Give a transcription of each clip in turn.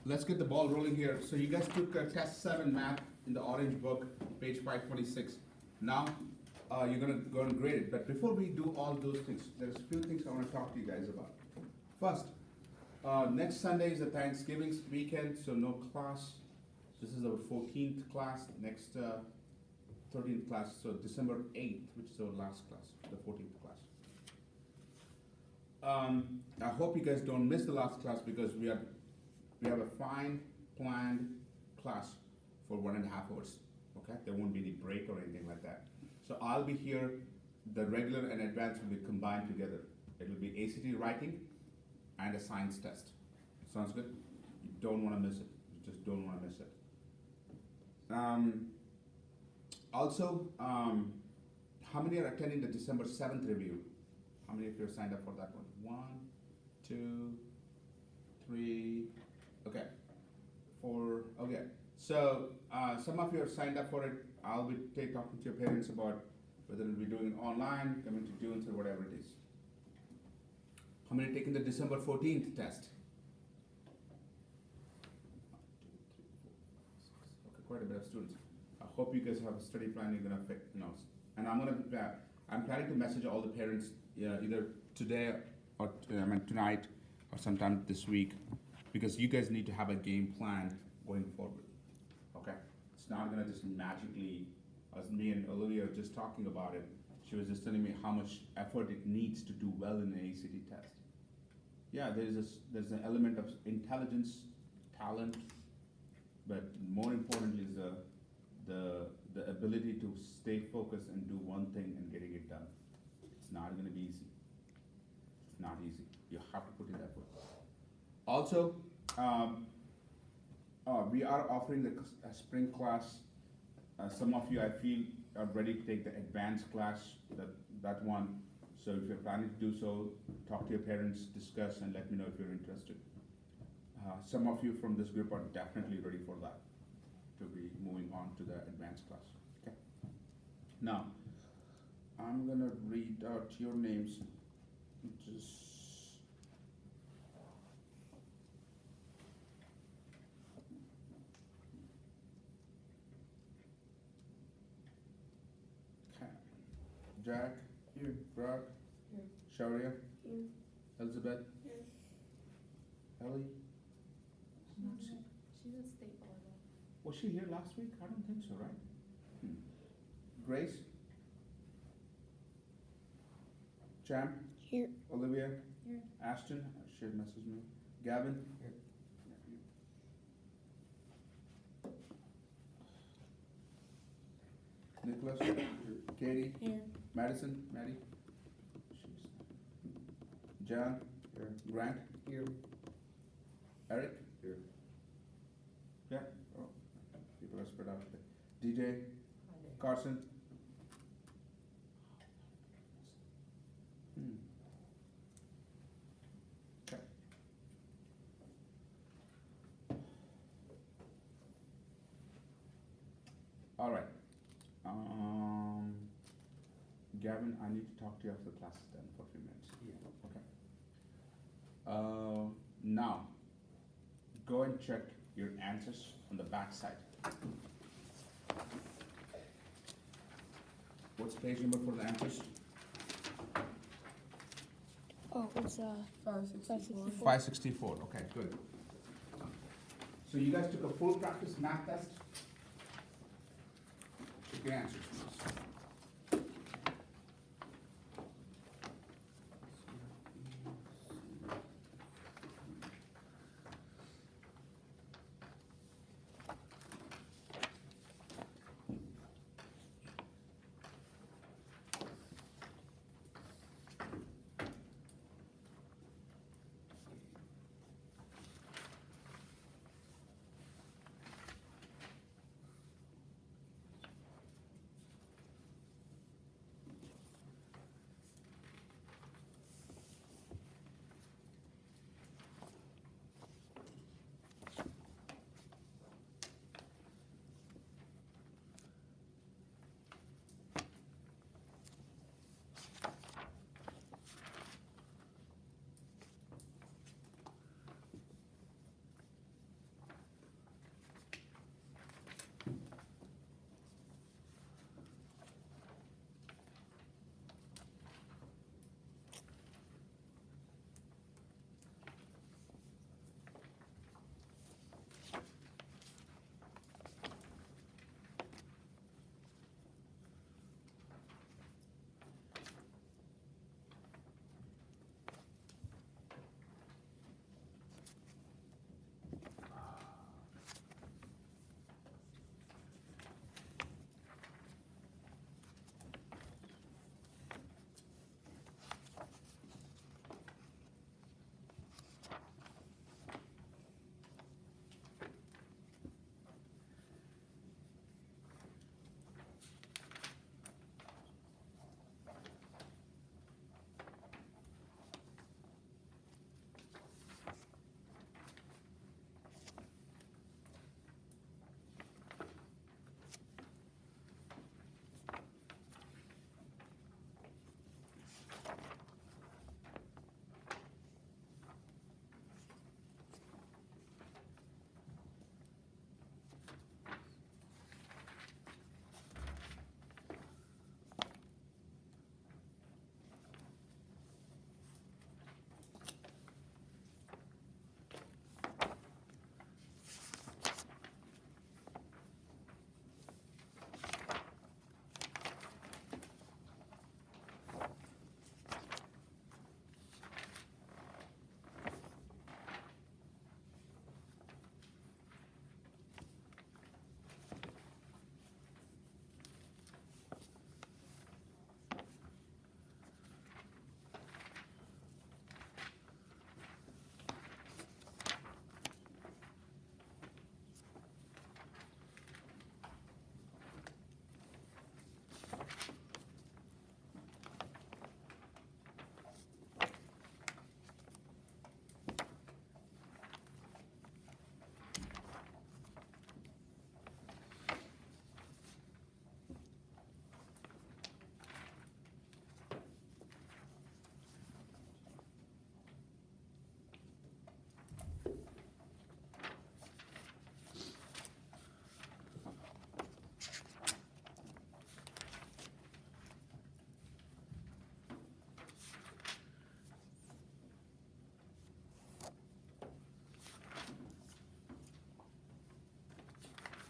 let's get the ball rolling here. So you guys took test 7 math in the orange book, page 526. Now, you're gonna go and grade it. But before we do all those things, there's a few things I wanna talk to you guys about. First, next Sunday is the Thanksgiving weekend, so no class. This is our 14th class, next 13th class, so December 8th, which is our last class, the 14th class. I hope you guys don't miss the last class because we have a fine planned class for 1.5 hours. Okay, there won't be any break or anything like that. So I'll be here. The regular and advanced will be combined together. It will be ACT writing and a science test. Sounds good? You don't want to miss it. You just don't want to miss it. Also, how many are attending the December 7th review? How many of you are signed up for that one? 1, 2, 3, okay, 4, okay. So some of you are signed up for it. I'll be talking to your parents about whether we'll be doing it online, coming to Dunes, or whatever it is. How many are taking the December 14th test? 1, 2, 3, 4, 5, 6. Okay, quite a bit of students. I hope you guys have a study plan you're gonna fit, and I'm planning to message all the parents either today or tonight or sometime this week, because you guys need to have a game plan going forward. Okay, it's not gonna just magically, as me and Olivia were just talking about it. She was just telling me how much effort it needs to do well in an ACT test. Yeah, there's an element of intelligence, talent, but more importantly is the ability to stay focused and do one thing and getting it done. It's not gonna be easy. It's not easy. You have to put in effort. Also, we are offering a spring class. Some of you, I feel, are ready to take the advanced class, that one. So if you're planning to do so, talk to your parents, discuss, and let me know if you're interested. Some of you from this group are definitely ready for that, to be moving on to the advanced class. Okay. Now, I'm gonna read out your names. Just okay. Jack, here. Brock, Here. Sharia, Here. Elizabeth, Here. Ellie. She's at state volleyball. Was she here last week? I don't think so, right? Grace? Champ? Here. Olivia? Here. Ashton? She had messaged me. Gavin? Here. Nicholas? Katie? Here. Madison? Maddie? John? Here. Grant? Here. Eric? Here. Yeah? Oh, people are spread out. DJ? Carson? Okay. All right. Gavin, I need to talk to you after class is done for a few minutes. Yeah. Okay. Now, go and check your answers on the back side. What's page number for the answers? Oh, it's 564. 564, okay, good. So you guys took a full practice math test? Check your answers, please.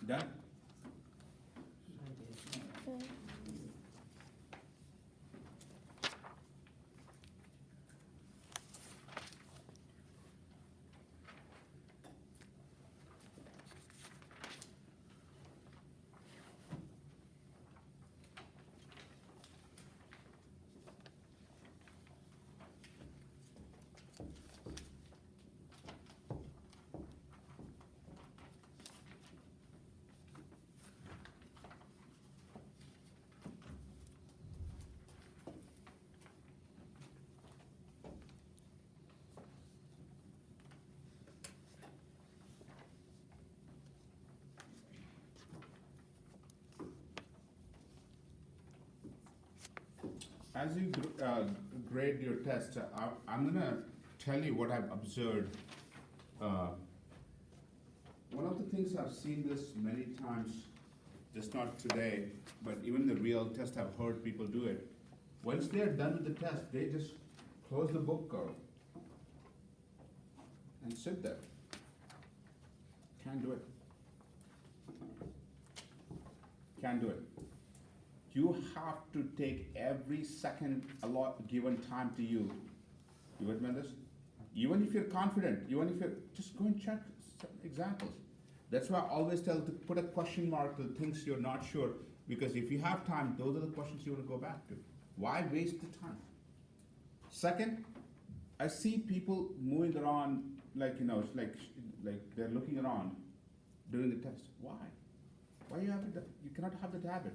Done? Okay. As you grade your test, I'm gonna tell you what I've observed. One of the things I've seen this many times, just not today, but even the real test, I've heard people do it. Once they're done with the test, they just close the book and sit there. Can't do it. Can't do it. You have to take every second given time to you. You with me on this? Even if you're confident, even if you're, just go and check some examples. That's why I always tell to put a question mark to the things you're not sure, because if you have time, those are the questions you want to go back to. Why waste the time? Second, I see people moving around like, it's like they're looking around during the test. Why? Why you cannot have that habit?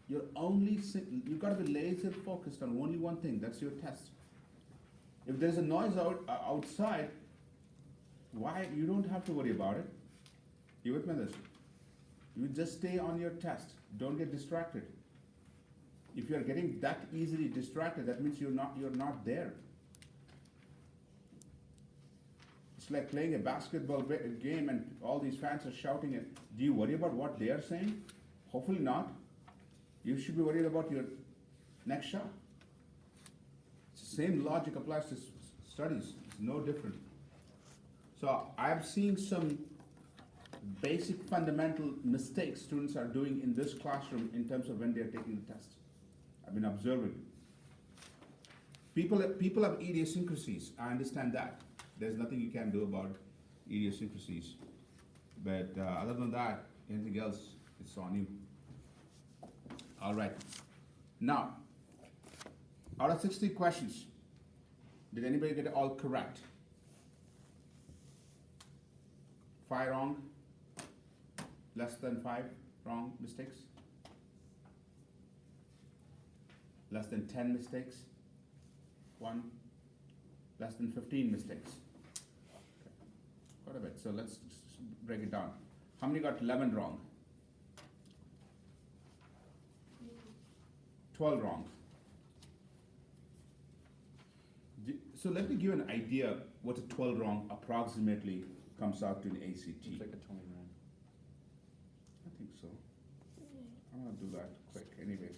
You've got to be laser focused on only one thing, that's your test. If there's a noise outside, why? You don't have to worry about it. You with me on this? You just stay on your test. Don't get distracted. If you're getting that easily distracted, that means you're not there. It's like playing a basketball game and all these fans are shouting it. Do you worry about what they are saying? Hopefully not. You should be worried about your next shot. It's the same logic applies to studies. It's no different. So I'm seeing some basic fundamental mistakes students are doing in this classroom in terms of when they're taking the test. I've been observing. People have idiosyncrasies. I understand that. There's nothing you can do about idiosyncrasies. But other than that, anything else, it's on you. All right. Now, out of 60 questions, did anybody get it all correct? 5 wrong? Less than 5 wrong mistakes? Less than 10 mistakes? 1? Less than 15 mistakes? Okay. Quite a bit. So let's break it down. How many got 11 wrong? 12 wrong. So let me give you an idea what a 12 wrong approximately comes out to in ACT. It's like a 29. I think so. I'm gonna do that quick anyways.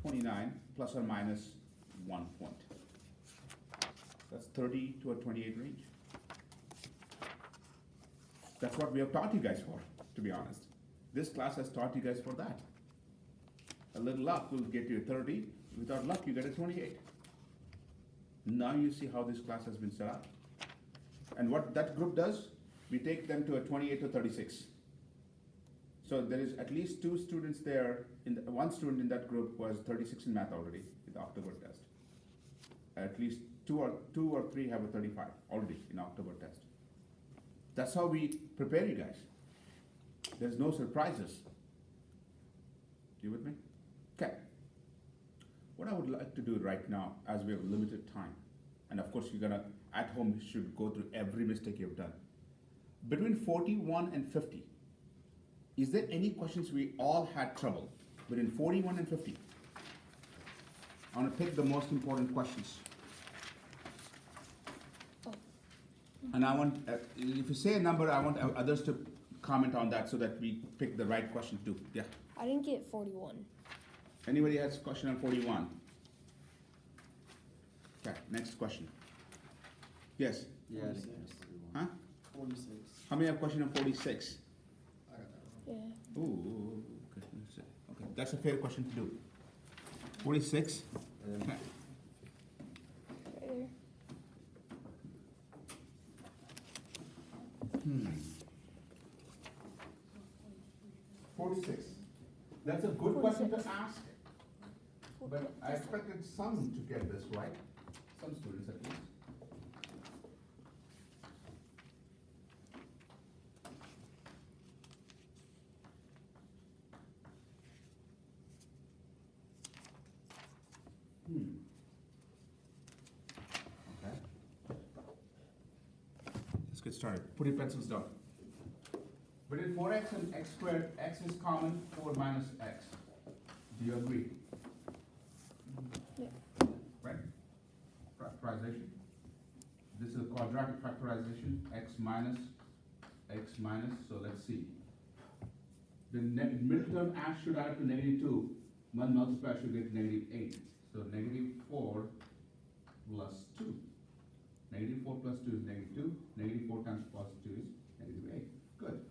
29 plus or minus 1 point. That's 30 to a 28 range. That's what we have taught you guys for, to be honest. This class has taught you guys for that. A little luck will get you a 30. Without luck, you get a 28. Now you see how this class has been set up. And what that group does, we take them to a 28 to 36. So there is at least 2 students there, one student in that group was 36 in math already with the October test. At least two or three have a 35 already in October test. That's how we prepare you guys. There's no surprises. You with me? Okay. What I would like to do right now, as we have limited time, and of course you're gonna, at home, you should go through every mistake you've done. Between 41 and 50, is there any questions we all had trouble? Between 41 and 50. I wanna pick the most important questions. Oh. And I want, if you say a number, I want others to comment on that so that we pick the right question too. Yeah. I didn't get 41. Anybody has a question on 41? Okay, next question. Yes, Yeah, I think 46. it's 41. huh? 46. How many have question on 46? Ooh, goodness. Okay, that's a fair question to do. 46. And then Right there. Hmm. 46. That's a good question to 46. ask, but I expected some to get this right. Some students at least. Okay. Let's get started. Put your pencils down. Between 4x and x squared, x is common, 4 minus x. Do you agree? Yeah. Right? Factorization. This is a quadratic factorization, x minus, so let's see. The middle term should add to -2. 1 multiplier should get -8. So -4 plus 2. -4 plus 2 is -2. -4 times +2 is -8. Good.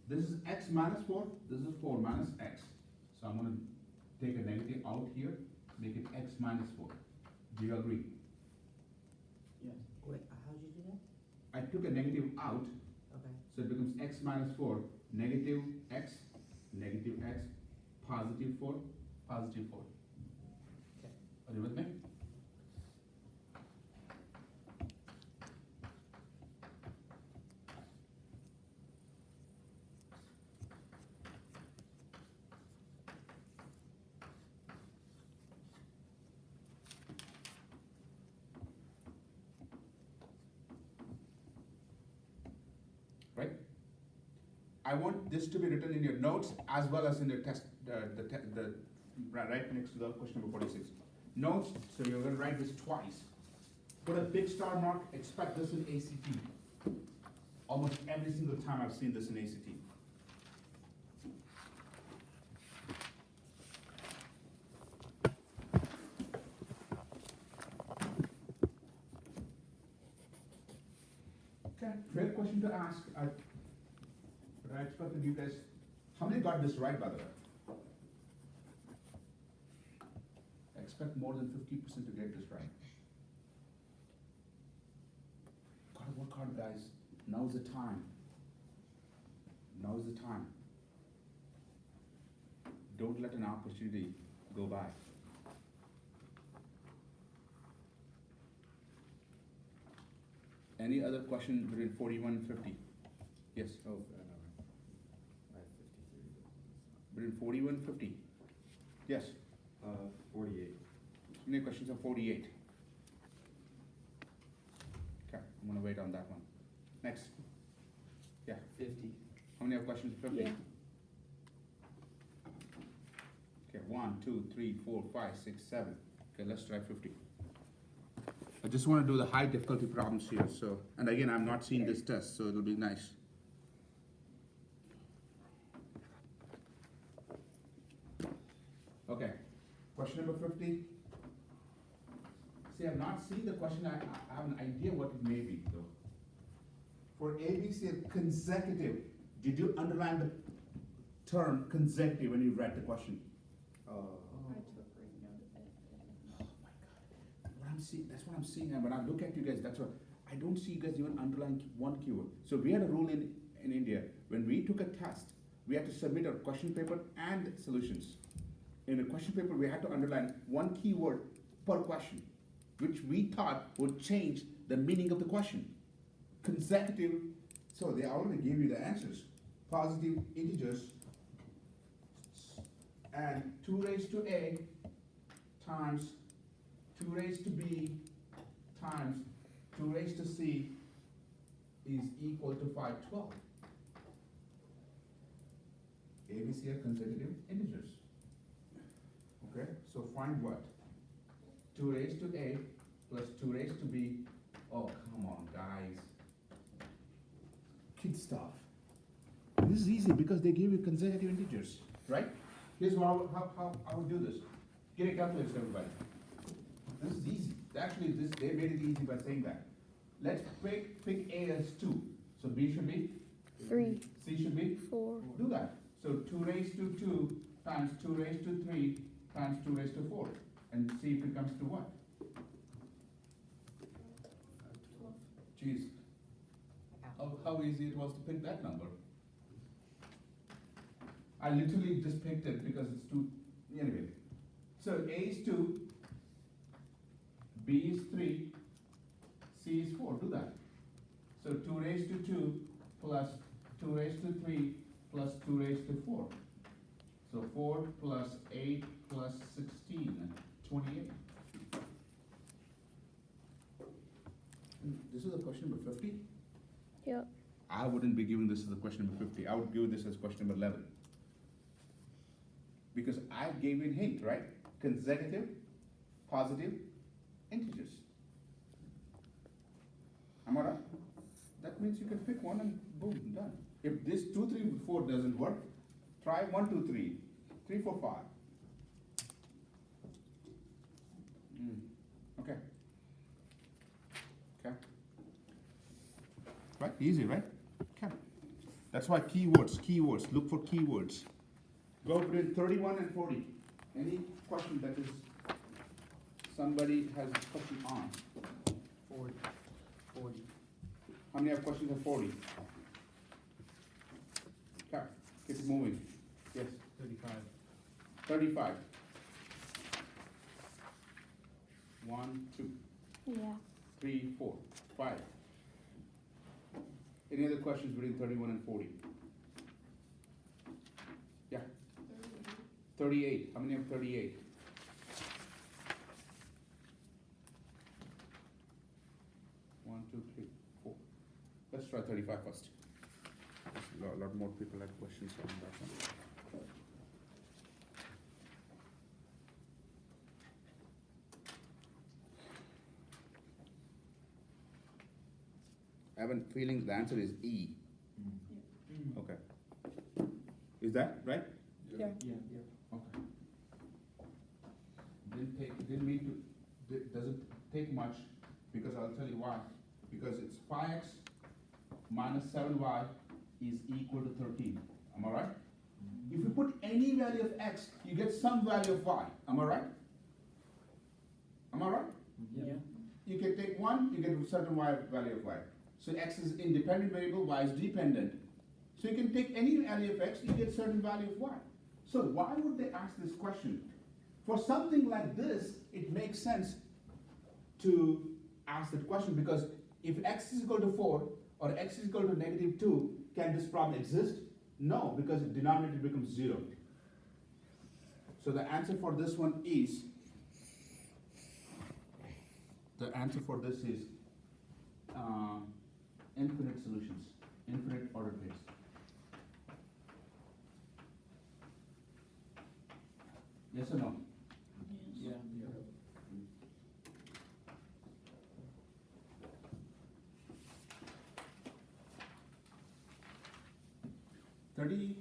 This is x minus 4. This is 4 minus x. So I'm going to take a negative out here, make it x minus 4. Do you agree? Wait, how'd you do that? I took a negative out, Okay. so it becomes x minus 4, negative x, positive 4, positive 4. Okay. Are you with me? Right? I want this to be written in your notes as well as in your test, right next to the question number 46. Notes, so you're gonna write this twice. Put a big star mark, expect this in ACT. Almost every single time I've seen this in ACT. Okay, fair question to ask. But I expected you guys, how many got this right, by the way? I expect more than 50% to get this right. Gotta work hard, guys. Now's the time. Now's the time. Don't let an opportunity go by. Any other question between 41 and 50? Yes, Oh, no, I have 53. between 41 and 50? Yes, 48. any questions on 48? Okay, I'm gonna wait on that one. Next. Yeah, 50. how many have questions on 50? Yeah. Okay, 1, 2, 3, 4, 5, 6, 7. Okay, let's try 50. I just wanna do the high difficulty problems here, so, and again, I'm not seeing this test, so it'll be nice. Okay, question number 50. See, I've not seen the question, I have an idea what it may be though. For ABC consecutive, did you underline the term consecutive when you read the question? Oh, I took great note of it. Oh my God. What I'm seeing, that's what I'm seeing, and when I look at you guys, that's what, I don't see you guys even underline one keyword. So we had a rule in India, when we took a test, we had to submit our question paper and solutions. In the question paper, we had to underline one keyword per question, which we thought would change the meaning of the question. Consecutive, so they already gave you the answers. Positive integers and 2 raised to A times 2 raised to B times 2 raised to C is equal to 512. ABC are consecutive integers. Okay, so find what? 2 raised to A plus 2 raised to B. Oh, come on, guys. Kid stuff. This is easy because they give you consecutive integers, right? Here's how I would do this. Get a calculator, everybody. This is easy. Actually, they made it easy by saying that. Let's pick A as 2. So B should be? 3, C should be? 4. Do that. So 2 raised to 2 times 2 raised to 3 times 2 raised to 4. And see if it comes to what? Jeez, how easy it was to pick that number. I literally just picked it because it's too, anyway. So A is 2, B is 3, C is 4, do that. So 2 raised to 2 plus 2 raised to 3 plus 2 raised to 4. So 4 plus 8 plus 16, 28. And this is a question number 50? Yep. I wouldn't be giving this as a question number 50. I would give this as question number 11. Because I gave you a hint, right? Consecutive, positive, integers. Am I right? That means you can pick one and boom, done. If this 2, 3, 4 doesn't work, try 1, 2, 3, 3, 4, 5. Okay. Okay. Right? Easy, right? Okay. That's why keywords, look for keywords. Go between 31 and 40. Any question that is, somebody has a question on? 40. How many have questions on 40? Okay, keep it moving. Yes, 35. 35. 1, 2, Yeah. 3, 4, 5. Any other questions between 31 and 40? Yeah. 38. How many have 38? One, two, three, 4. Let's try 35 first. There's a lot more people have questions on that one. I have a feeling the answer is E. Okay. Is that right? Yeah. Okay. Didn't mean to, doesn't take much, because I'll tell you why. Because it's 5x minus 7y is equal to 13. Am I right? If you put any value of x, you get some value of y. Am I right? Am I right? Yeah. You can take 1, you get a certain y value of y. So x is independent variable, y is dependent. So you can take any value of x, you get certain value of y. So why would they ask this question? For something like this, it makes sense to ask that question, because if x is equal to 4 or x is equal to negative 2, can this problem exist? No, because the denominator becomes 0. So the answer for this one is, infinite solutions, infinite order base. Yes or no? Yeah. 30,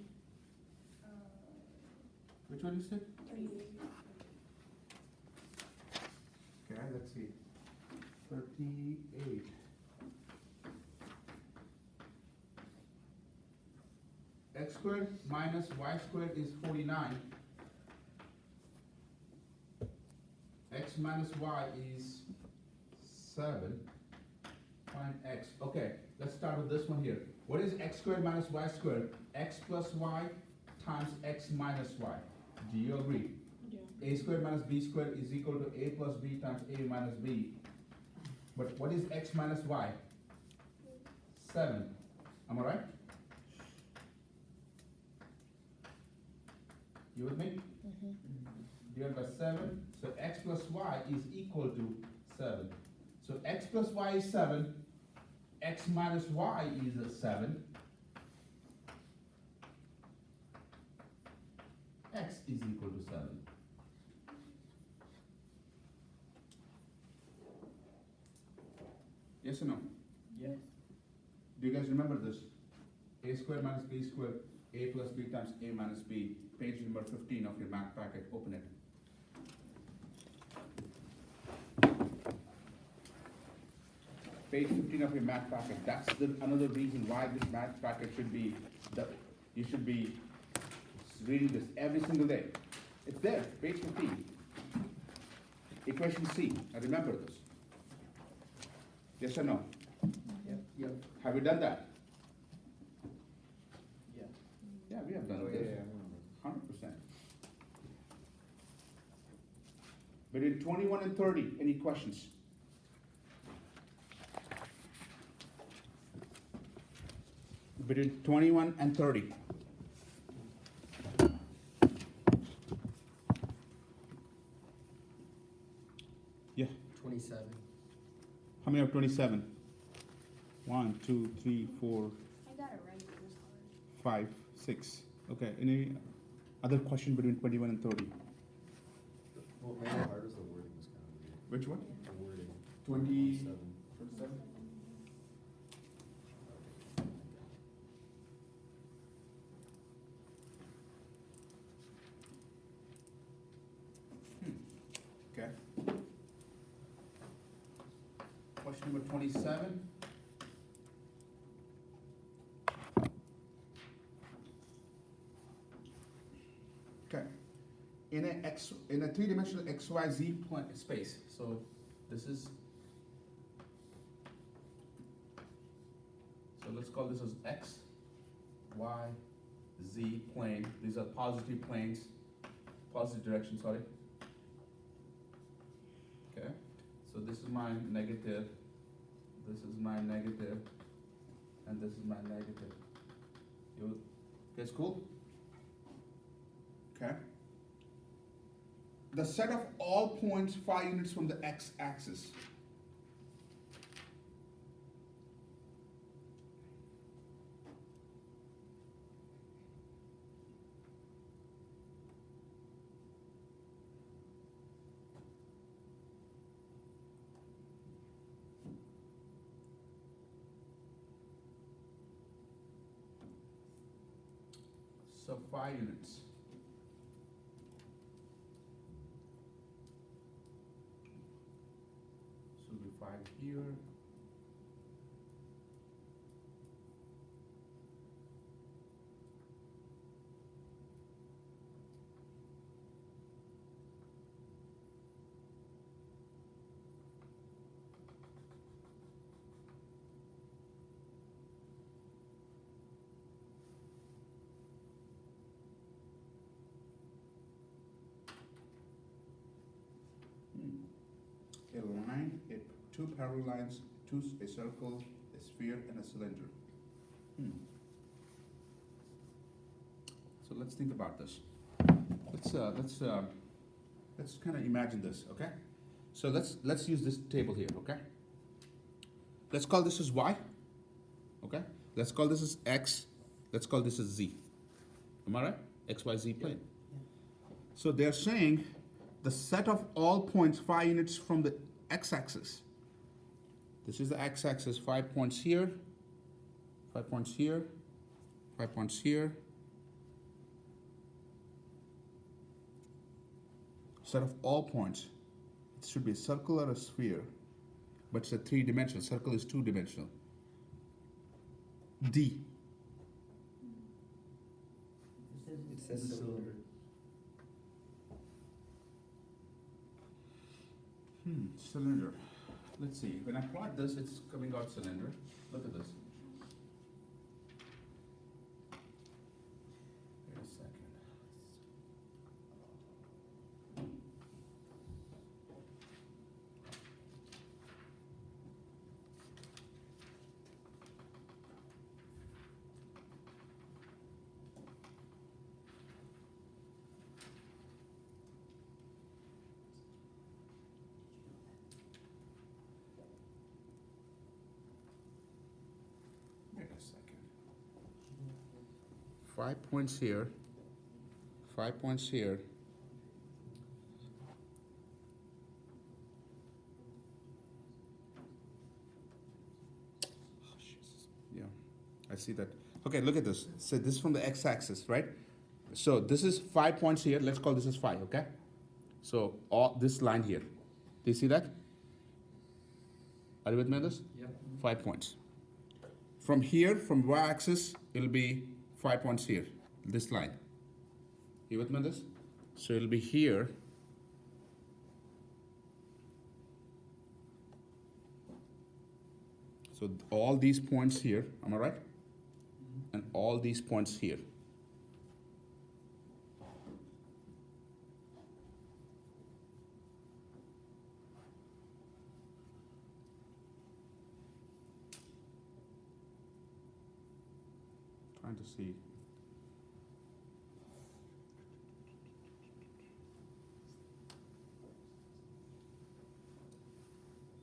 which one you said? 38. Okay, let's see. 38. X squared minus y squared is 49. X minus y is 7. Find x. Okay, let's start with this one here. What is x squared minus y squared? X plus y times x minus y. Do you agree? Yeah. A squared minus b squared is equal to a plus b times a minus b. But what is x minus y? 7. Am I right? You with me? Divided by 7. So x plus y is equal to 7. So x plus y is 7. X minus y is a 7. X is equal to 7. Yes or no? Yes. Do you guys remember this? A squared minus b squared, a plus b times a minus b. Page number 15 of your math packet. Open it. Page 15 of your math packet. That's another reason why this math packet should be, you should be reading this every single day. It's there, page 15. Equation C, I remember this. Yes or no? Yep. Have we done that? Yeah. Yeah, we have done Oh, yeah, this. yeah, I remember. 100%. Between 21 and 30, any questions? Between 21 and 30. Yeah, 27. how many have 27? 1, 2, 3, 4, I got it right. It was hard. 5, 6. Okay, any other question between 21 and 30? Well, maybe the hardest, the wording was kind of weird. Which one? The wording. 20. 27. 27? Okay. Question number 27. Okay. In a three-dimensional XYZ space, so this is, so let's call this as X, Y, Z plane. These are positive planes, positive direction, sorry. Okay, so this is my negative, this is my negative, and this is my negative. You guys cool? Okay. The set of all points 5 units from the x-axis. So 5 units. So the 5 here. A line, two parallel lines, a circle, a sphere, and a cylinder. So let's think about this. Let's kind of imagine this, okay? So let's use this table here, okay? Let's call this as y, okay? Let's call this as x. Let's call this as z. Am I right? X, Y, Z plane. So they're saying the set of all points 5 units from the x-axis. This is the x-axis, 5 points here, 5 points here, 5 points here. Set of all points. It should be a circle or a sphere, but it's a 3-dimensional. Circle is 2-dimensional. D. It says cylinder. Cylinder. Let's see. When I plot this, it's coming out cylinder. Look at this. Wait a second. Wait a second. 5 points here, 5 points here. Yeah, I see that. Okay, look at this. So this is from the x-axis, right? So this is 5 points here. Let's call this as 5, okay? So all this line here. Do you see that? Are you with me on this? Yep. 5 points. From here, from y-axis, it'll be 5 points here, this line. You with me on this? So it'll be here. So all these points here, am I right? And all these points here. Trying to see.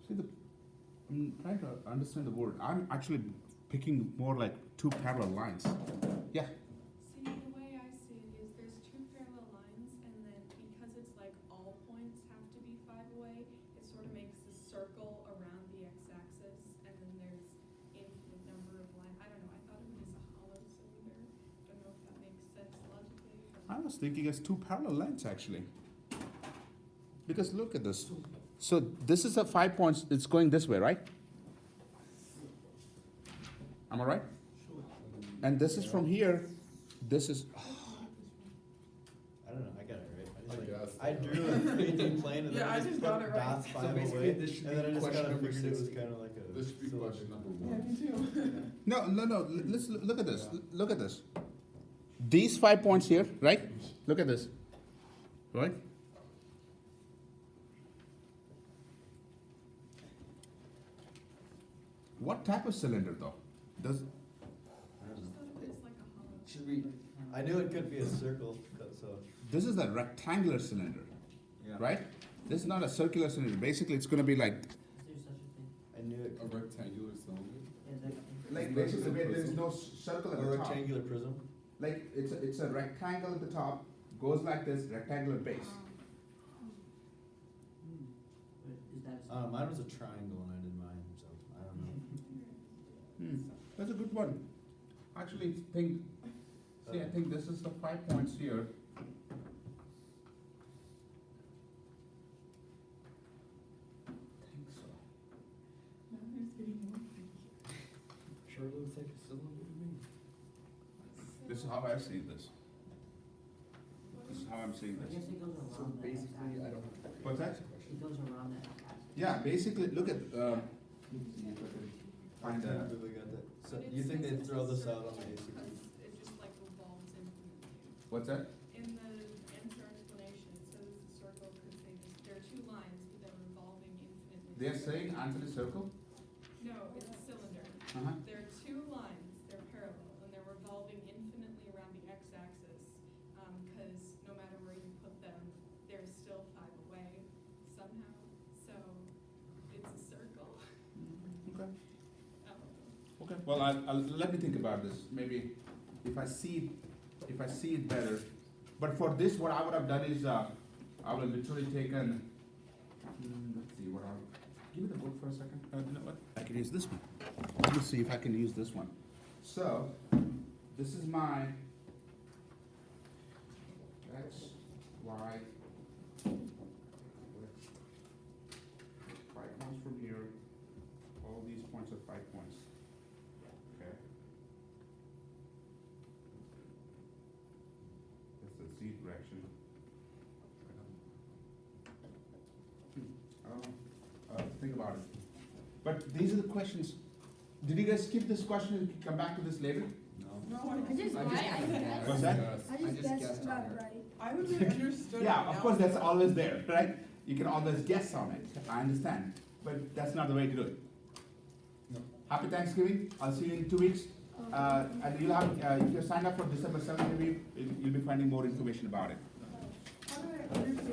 See the, I'm trying to understand the word. I'm actually picking more like two parallel lines. Yeah. See, the way I see it is there's two parallel lines, and then because it's like all points have to be 5 away, it sort of makes a circle around the x-axis, and then there's infinite number of lines. I don't know, I thought of it as a hollow cylinder. Don't know if that makes sense logically. I was thinking as two parallel lines actually. Because look at this. So this is a 5 points, it's going this way, right? Am I right? And this is from here, this is, I don't know, I got it right. I guess. I drew a 3D plane and then Yeah, I I just just put got it right. dots So 5 basically, away, this should and then I be just question kind of number figured it was 60. kind of like a. This should be cylinder. question number Yeah, one. me too. no, let's look at this, look at this. These 5 points here, right? Look at this, right? What type of cylinder though? Does, I just thought of it as like a hollow. Should we? I knew it could be a circle, so. this is a rectangular cylinder, right? This is not a circular cylinder, basically it's gonna be like, Is there such a thing? I knew it A could. rectangular cylinder? Is that? like This is basically a where there's prism. no circle A at the top. rectangular prism. Like it's a rectangle at the top, goes like this, rectangular base. But is that a? Mine was a triangle when I did mine, so I don't know. That's a good one. Actually, I think this is the 5 points here. I think so. Now it's getting more funny. Sure looks like a cylinder to me. This is how I see this. This is how I'm seeing I this. guess it goes So around that basically, I x-axis. don't. What's that? It goes around that x-axis. Yeah, basically, look at, find I a, really got that. So But it you think says they'd it's throw a this out on circle the ACT? because it just like revolves infinitely. what's that? In the answer explanation, it says the circle because there are 2 lines, but they're revolving infinitely. They're saying answer the circle? No, it's a cylinder. Uh-huh. There are 2 lines, they're parallel, and they're revolving infinitely around the x-axis, because no matter where you put them, they're still 5 away somehow. So it's a circle. Okay. I don't know. Okay, well, let me think about this. Maybe if I see it better. But for this, what I would have done is, I would have literally taken, let's see, what I'll, give me the book for a second. You know what? I can use this one. Let me see if I can use this one. So, this is my X, Y, 5 points from here. All these points are 5 points. Okay. That's the Z direction. I don't know. Think about it. But these are the questions. Did you guys skip this question and come back to this later? No. No, I just, I guessed. What's that? I just guessed about it right. I would have understood. Yeah, of course, that's always there, right? You can always guess on it. I understand. But that's not the way to do it. No. Happy Thanksgiving. I'll see you in 2 weeks. And you'll have, if you're signed up for December 7th, maybe you'll be finding more information about it. How do I understand